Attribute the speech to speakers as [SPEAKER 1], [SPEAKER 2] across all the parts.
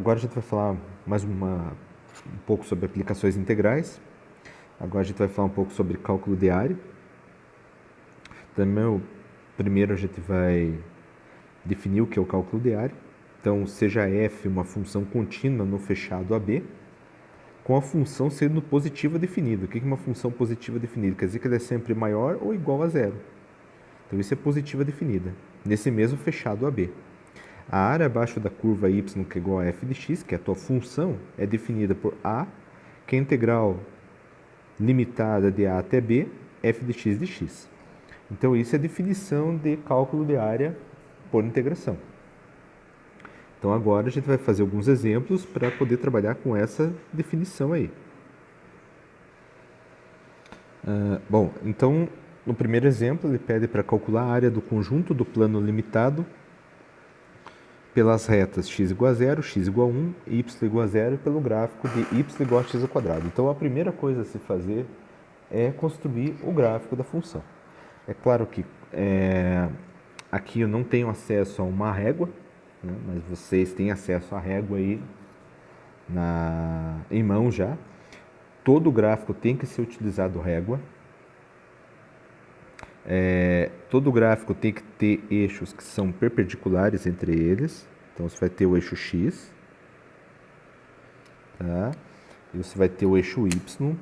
[SPEAKER 1] Agora a gente vai falar um pouco sobre aplicações integrais. Agora a gente vai falar um pouco sobre cálculo de área. Primeiro a gente vai definir o que é o cálculo de área. Então, seja f uma função contínua no fechado AB, com a função sendo positiva definida. O que é uma função positiva definida? Quer dizer que ela é sempre maior ou igual a zero. Então, isso é positiva definida, nesse mesmo fechado AB. A área abaixo da curva y, que é igual a f de x, que é a tua função, é definida por a, que é a integral limitada de a até b, f de x de x. Então, isso é a definição de cálculo de área por integração. Então, agora a gente vai fazer alguns exemplos para poder trabalhar com essa definição aí. Então, no primeiro exemplo, ele pede para calcular a área do conjunto do plano limitado pelas retas x igual a 0, x igual a 1 e y igual a 0 pelo gráfico de y igual a x ao quadrado. Então, a primeira coisa a se fazer é construir o gráfico da função. É claro que aqui eu não tenho acesso a uma régua, né, mas vocês têm acesso à régua aí em mão já. Todo gráfico tem que ser utilizado régua. Todo gráfico tem que ter eixos que são perpendiculares entre eles. Então você vai ter o eixo x, tá? E você vai ter o eixo y.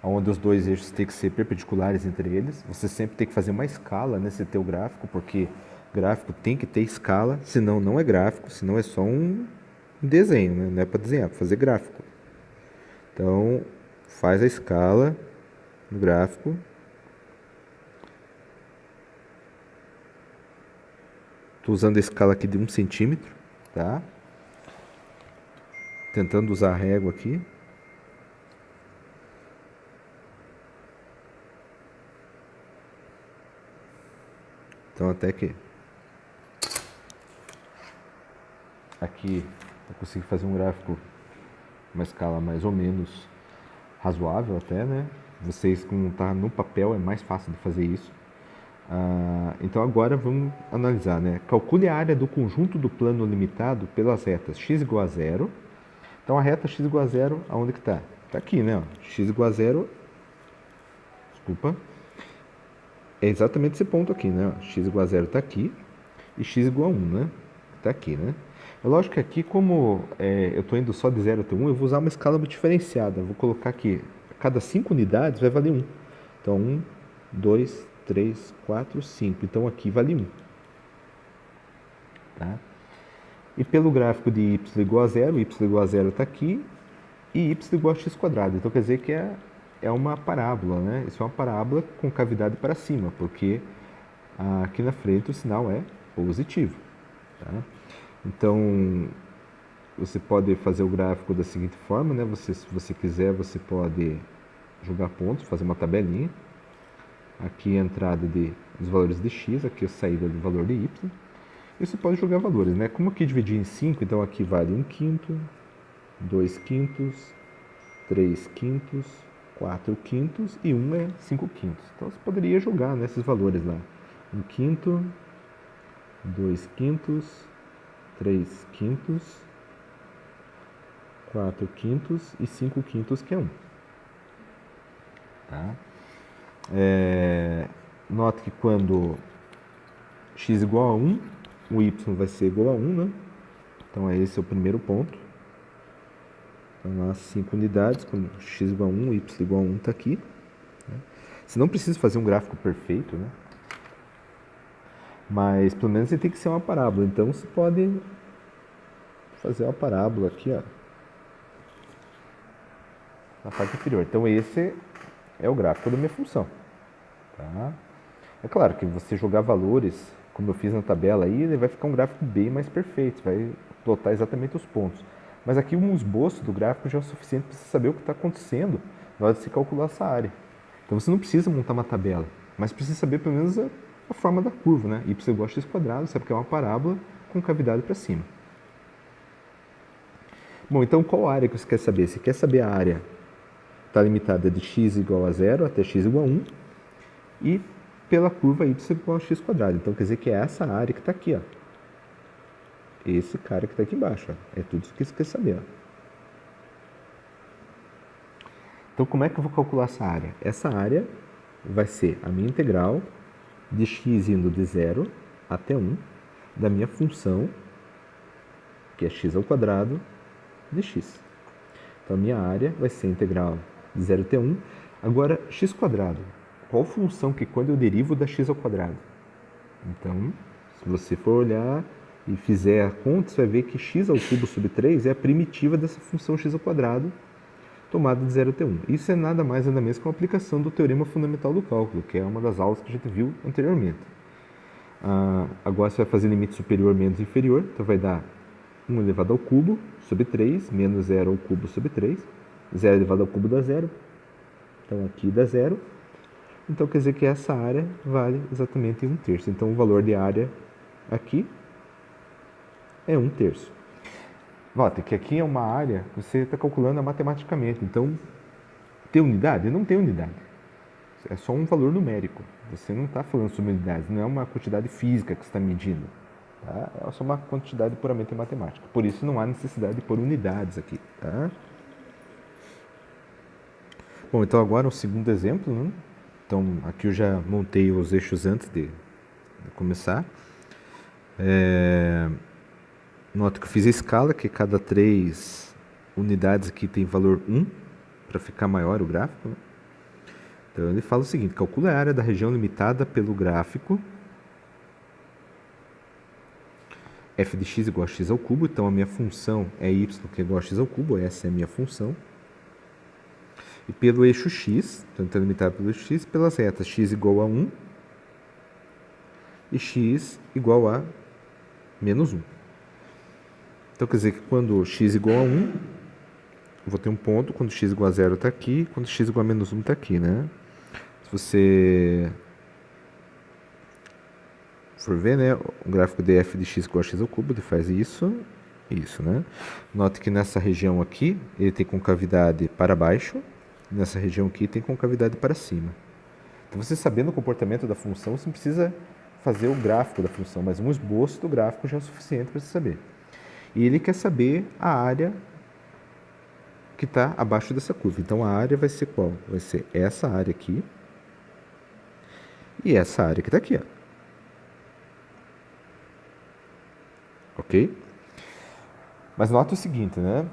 [SPEAKER 1] Onde os dois eixos têm que ser perpendiculares entre eles. Você sempre tem que fazer uma escala nesse teu gráfico, porque gráfico tem que ter escala, senão não é gráfico, senão é só um desenho, né? Não é para desenhar, é para fazer gráfico. Então, faz a escala no gráfico. Estou usando a escala aqui de 1 centímetro, tá? Tentando usar a régua aqui. Então, até que aqui eu consigo fazer um gráfico, uma escala mais ou menos razoável até, né? Vocês, como está no papel, é mais fácil de fazer isso. Então agora vamos analisar, né? Calcule a área do conjunto do plano limitado pelas retas x igual a 0. Então a reta x igual a 0, aonde que está? Está aqui, né? X igual a 0, desculpa, é exatamente esse ponto aqui, né? X igual a 0 está aqui e x igual a 1, né? Está aqui, né? É lógico que aqui, como eu estou indo só de 0 até 1, eu vou usar uma escala diferenciada. Eu vou colocar aqui, a cada 5 unidades vai valer 1. Então 1, 2, 3, 4, 5. Então aqui vale 1. Tá? E pelo gráfico de y igual a 0, y igual a 0 está aqui e y igual a x quadrado. Então quer dizer que é uma parábola, né? Isso é uma parábola com cavidade para cima, porque aqui na frente o sinal é positivo. Tá? Então, você pode fazer o gráfico da seguinte forma, né? Se você quiser, você pode jogar pontos, fazer uma tabelinha. Aqui a entrada dos valores de x, aqui a saída do valor de y. E você pode jogar valores, né? Como aqui dividir em 5, então aqui vale 1 quinto, 2 quintos, 3 quintos, 4 quintos e 1 é 5 quintos. Então você poderia jogar nesses valores lá. 1 quinto, 2 quintos, 3 quintos, 4 quintos e 5 quintos, que é 1. Tá? Nota que quando x igual a 1, o y vai ser igual a 1, né? Então, esse é o primeiro ponto. Então, lá 5 unidades, quando x igual a 1, y igual a 1 está aqui. Né? Você não precisa fazer um gráfico perfeito, né? Mas, pelo menos, ele tem que ser uma parábola. Então, você pode fazer uma parábola aqui, ó, na parte inferior. Então, esse é o gráfico da minha função. Tá? É claro que você jogar valores, como eu fiz na tabela aí, ele vai ficar um gráfico bem mais perfeito, vai plotar exatamente os pontos. Mas aqui um esboço do gráfico já é o suficiente para você saber o que está acontecendo na hora de se calcular essa área. Então você não precisa montar uma tabela, mas precisa saber pelo menos a forma da curva, né? Y igual a x quadrado, sabe que é uma parábola com cavidade para cima. Bom, então qual área que você quer saber? Você quer saber a área está limitada de x igual a 0 até x igual a 1 e pela curva y igual a x quadrado. Então quer dizer que é essa área que está aqui, ó. Esse cara que está aqui embaixo, ó. É tudo isso que você quer saber, ó. Então como é que eu vou calcular essa área? Essa área vai ser a minha integral de x indo de 0 até 1 da minha função, que é x ao quadrado, de x. Então a minha área vai ser a integral de 0 até 1. Agora, x quadrado. Qual função que quando eu derivo da x ao quadrado? Então, se você for olhar e fizer a conta, você vai ver que x ao cubo sobre 3 é a primitiva dessa função x ao quadrado tomada de 0 até 1. Isso é nada mais nada menos que uma aplicação do teorema fundamental do cálculo, que é uma das aulas que a gente viu anteriormente. Agora você vai fazer limite superior menos inferior, então vai dar 1 elevado ao cubo sobre 3, menos 0 ao cubo sobre 3. 0 elevado ao cubo dá 0. Então aqui dá 0. Então quer dizer que essa área vale exatamente 1/3. Então o valor de área aqui é 1/3. Nota que aqui é uma área que você está calculando matematicamente. Então, tem unidade? Não tem unidade. É só um valor numérico. Você não está falando sobre unidades. Não é uma quantidade física que você está medindo. Tá? É só uma quantidade puramente matemática. Por isso não há necessidade de pôr unidades aqui. Tá? Bom, então agora um segundo exemplo. Né? Então, aqui eu já montei os eixos antes de começar. Nota que eu fiz a escala, que cada 3 unidades aqui tem valor 1, para ficar maior o gráfico. Né? Então ele fala o seguinte: calcula a área da região limitada pelo gráfico f de x igual a x ao cubo. Então a minha função é y que é igual a x ao cubo, essa é a minha função. E pelo eixo x, então está limitado pelo eixo x, pelas retas x igual a 1 e x igual a menos 1. Então quer dizer que quando x igual a 1, eu vou ter um ponto, quando x igual a 0 está aqui, quando x igual a menos 1 está aqui, né? Se você for ver, né, o gráfico de f de x igual a x ao cubo, ele faz isso, né? Note que nessa região aqui, ele tem concavidade para baixo, nessa região aqui tem concavidade para cima. Então você sabendo o comportamento da função, você não precisa fazer o gráfico da função, mas um esboço do gráfico já é o suficiente para você saber. E ele quer saber a área que está abaixo dessa curva. Então a área vai ser qual? Vai ser essa área aqui e essa área que está aqui. Ó. Ok? Mas nota o seguinte, né?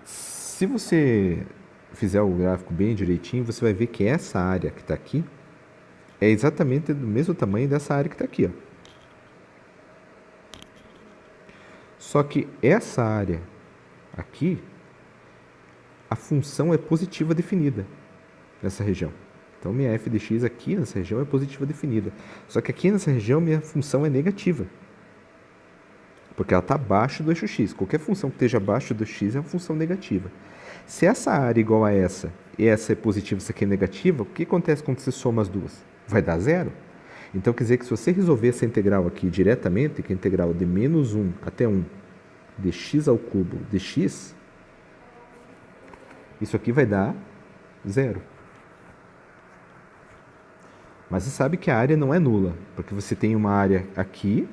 [SPEAKER 1] Se você fizer o gráfico bem direitinho, você vai ver que essa área que está aqui é exatamente do mesmo tamanho dessa área que está aqui. Ó. Só que essa área aqui, a função é positiva definida nessa região. Então, minha f de x aqui nessa região é positiva definida. Só que aqui nessa região, minha função é negativa. Porque ela está abaixo do eixo x. Qualquer função que esteja abaixo do x é uma função negativa. Se essa área é igual a essa, e essa é positiva e essa aqui é negativa, o que acontece quando você soma as duas? Vai dar 0. Então, quer dizer que se você resolver essa integral aqui diretamente, que é a integral de menos 1 até 1 de x ao cubo de x, isso aqui vai dar 0. Mas você sabe que a área não é nula, porque você tem uma área aqui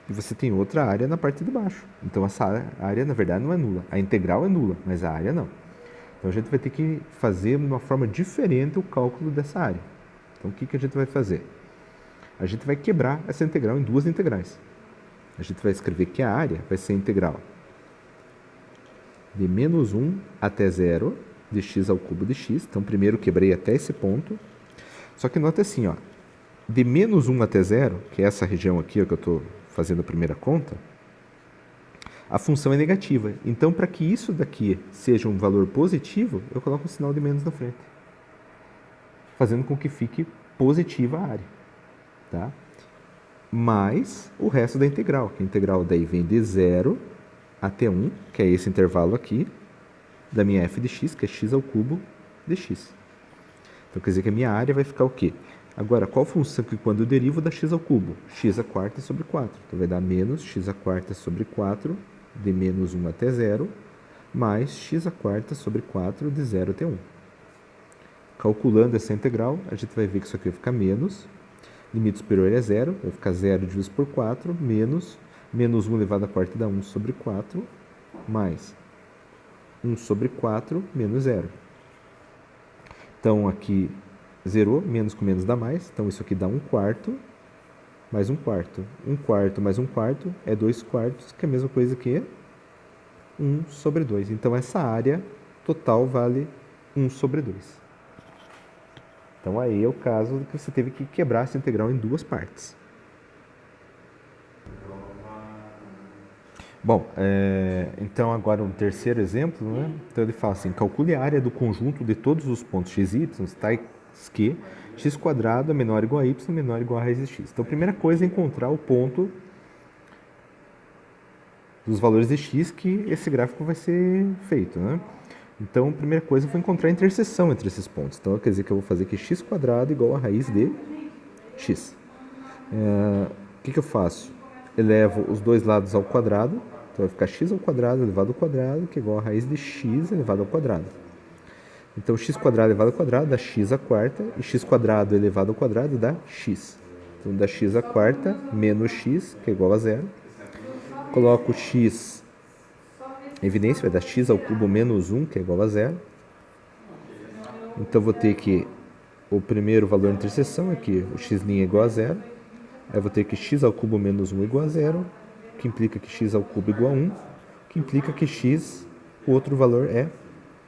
[SPEAKER 1] e você tem outra área na parte de baixo. Então, essa área, na verdade, não é nula. A integral é nula, mas a área não. Então, a gente vai ter que fazer de uma forma diferente o cálculo dessa área. Então, o que a gente vai fazer? A gente vai quebrar essa integral em duas integrais. A gente vai escrever que a área vai ser a integral de menos 1 até 0 de x ao cubo de x. Então, primeiro quebrei até esse ponto. Só que nota assim, ó, de menos 1 até 0, que é essa região aqui ó, que eu estou fazendo a primeira conta, a função é negativa. Então, para que isso daqui seja um valor positivo, eu coloco um sinal de menos na frente, fazendo com que fique positiva a área. Tá? Mais o resto da integral, que a integral daí vem de 0 até 1, que é esse intervalo aqui, da minha f de x, que é x ao cubo de x. Então, quer dizer que a minha área vai ficar o quê? Agora, qual função que quando eu derivo dá x ao cubo? X a quarta sobre 4. Então, vai dar menos x a quarta sobre 4 de menos 1 até 0, mais x à quarta sobre 4 de 0 até 1. Calculando essa integral, a gente vai ver que isso aqui vai ficar menos, limite superior é 0, vai ficar 0 dividido por 4, menos 1 elevado à quarta dá 1 sobre 4, mais 1 sobre 4 menos 0. Então, aqui zerou, menos com menos dá mais, então isso aqui dá 1 quarto, mais 1 quarto. 1 quarto mais 1 quarto é 2 quartos, que é a mesma coisa que 1 sobre 2. Então, essa área total vale 1 sobre 2. Então, aí é o caso que você teve que quebrar essa integral em duas partes. Bom, então agora um terceiro exemplo, né? Então ele fala assim, calcule a área do conjunto de todos os pontos x e y, tais que x quadrado é menor ou igual a y, menor ou igual a raiz de x. Então a primeira coisa é encontrar o ponto dos valores de x que esse gráfico vai ser feito, né? Então a primeira coisa foi encontrar a interseção entre esses pontos. Então quer dizer que eu vou fazer que x quadrado igual a raiz de x. O que eu faço? Elevo os dois lados ao quadrado, então vai ficar x ao quadrado elevado ao quadrado, que é igual a raiz de x elevado ao quadrado. Então x quadrado elevado ao quadrado dá x à quarta, e x quadrado elevado ao quadrado dá x. Então dá x à quarta menos x, que é igual a zero. Coloco x em evidência, vai dar x ao cubo menos 1, que é igual a zero. Então vou ter que o primeiro valor de interseção é que o x' é igual a zero. Aí eu vou ter que x ao cubo menos 1 igual a zero, que implica que x ao cubo igual a 1, que implica que x, o outro valor é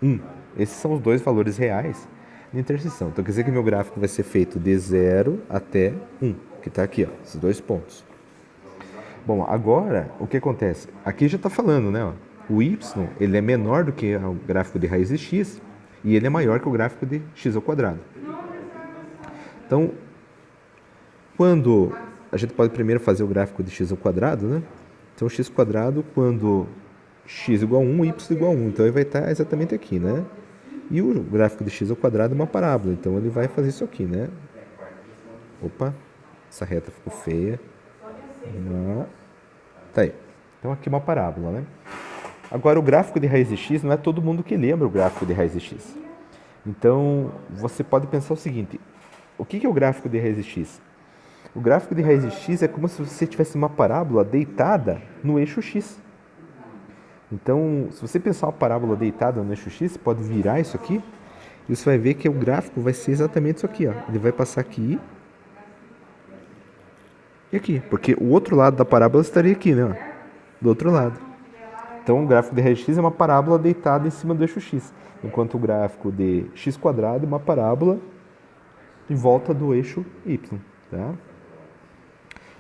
[SPEAKER 1] 1. Esses são os dois valores reais de interseção. Então quer dizer que meu gráfico vai ser feito de 0 até 1, que está aqui, ó, esses dois pontos. Bom, agora o que acontece? Aqui já está falando, né? Ó, o y ele é menor do que o gráfico de raiz de x e ele é maior que o gráfico de x ao quadrado. Então, quando a gente pode primeiro fazer o gráfico de x ao quadrado, né? Então, x quadrado quando x igual a 1, y igual a 1. Então, ele vai estar exatamente aqui, né? E o gráfico de x ao quadrado é uma parábola, então ele vai fazer isso aqui, né? Opa, essa reta ficou feia. Tá aí. Então, aqui é uma parábola, né? Agora, o gráfico de raiz de x não é todo mundo que lembra o gráfico de raiz de x. Então, você pode pensar o seguinte, o que é o gráfico de raiz de x? O gráfico de raiz de x é como se você tivesse uma parábola deitada no eixo x. Então, se você pensar uma parábola deitada no eixo x, você pode virar isso aqui e você vai ver que o gráfico vai ser exatamente isso aqui, ó. Ele vai passar aqui e aqui, porque o outro lado da parábola estaria aqui, né? Do outro lado. Então, o gráfico de raiz de x é uma parábola deitada em cima do eixo x, enquanto o gráfico de x quadrado é uma parábola em volta do eixo y, tá?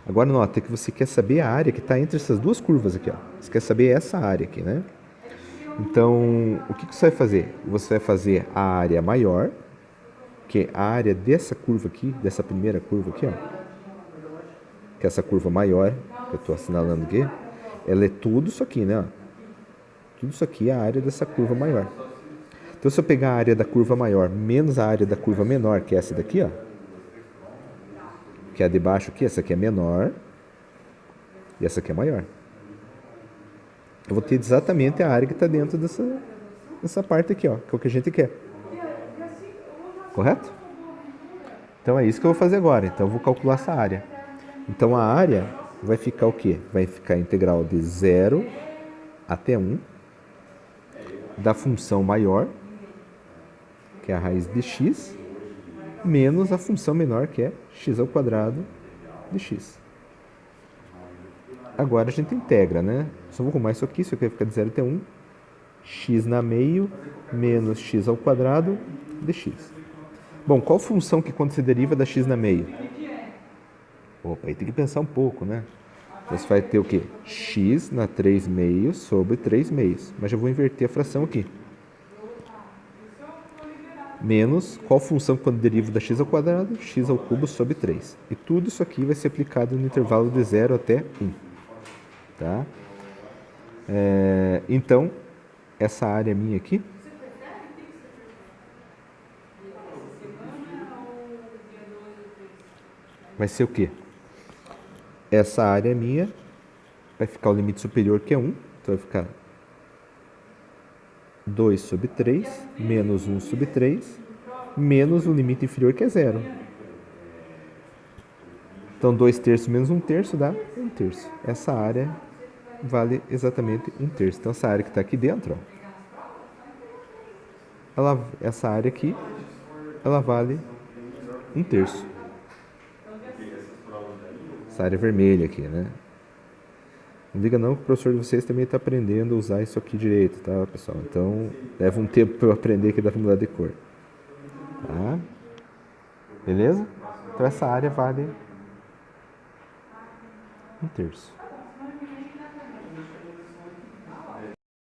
[SPEAKER 1] Agora nota que você quer saber a área que está entre essas duas curvas aqui, ó. Você quer saber essa área aqui, né? Então, o que você vai fazer? Você vai fazer a área maior, que é a área dessa curva aqui, dessa primeira curva aqui, ó. Que é essa curva maior, que eu estou assinalando aqui. Ela é tudo isso aqui, né? Tudo isso aqui é a área dessa curva maior. Então, se eu pegar a área da curva maior menos a área da curva menor, que é essa daqui, ó, que é a de baixo aqui, essa aqui é menor e essa aqui é maior. Eu vou ter exatamente a área que está dentro dessa parte aqui, ó, que é o que a gente quer. Correto? Então é isso que eu vou fazer agora. Então eu vou calcular essa área. Então a área vai ficar o quê? Vai ficar a integral de 0 até 1 da função maior, que é a raiz de x, menos a função menor, que é x ao quadrado de x. Agora a gente integra, né? Só vou arrumar isso aqui vai ficar de 0 até 1. X na meio, menos x ao quadrado de x. Bom, qual função que quando se deriva da x na meio? Opa, aí tem que pensar um pouco, né? Você vai ter o quê? X na 3 meios sobre 3 meios. Mas já vou inverter a fração aqui. Menos, qual função quando deriva da x ao quadrado? X ao cubo sobre 3. E tudo isso aqui vai ser aplicado no intervalo de 0 até 1. Tá? Então, essa área minha aqui vai ser o quê? Essa área minha vai ficar o limite superior, que é 1. Então, Então vai ficar 2 sobre 3 menos 1 sobre 3 menos o limite inferior, que é zero. Então 2 terços menos 1 terço dá 1 terço. Essa área vale exatamente 1 terço. Então essa área que está aqui dentro, ó, essa área aqui, ela vale 1 terço. Essa área vermelha aqui, né? Não liga não que o professor de vocês também está aprendendo a usar isso aqui direito, tá, pessoal? Então leva um tempo para eu aprender que dá para mudar de cor. Tá? Beleza? Então essa área vale 1 terço.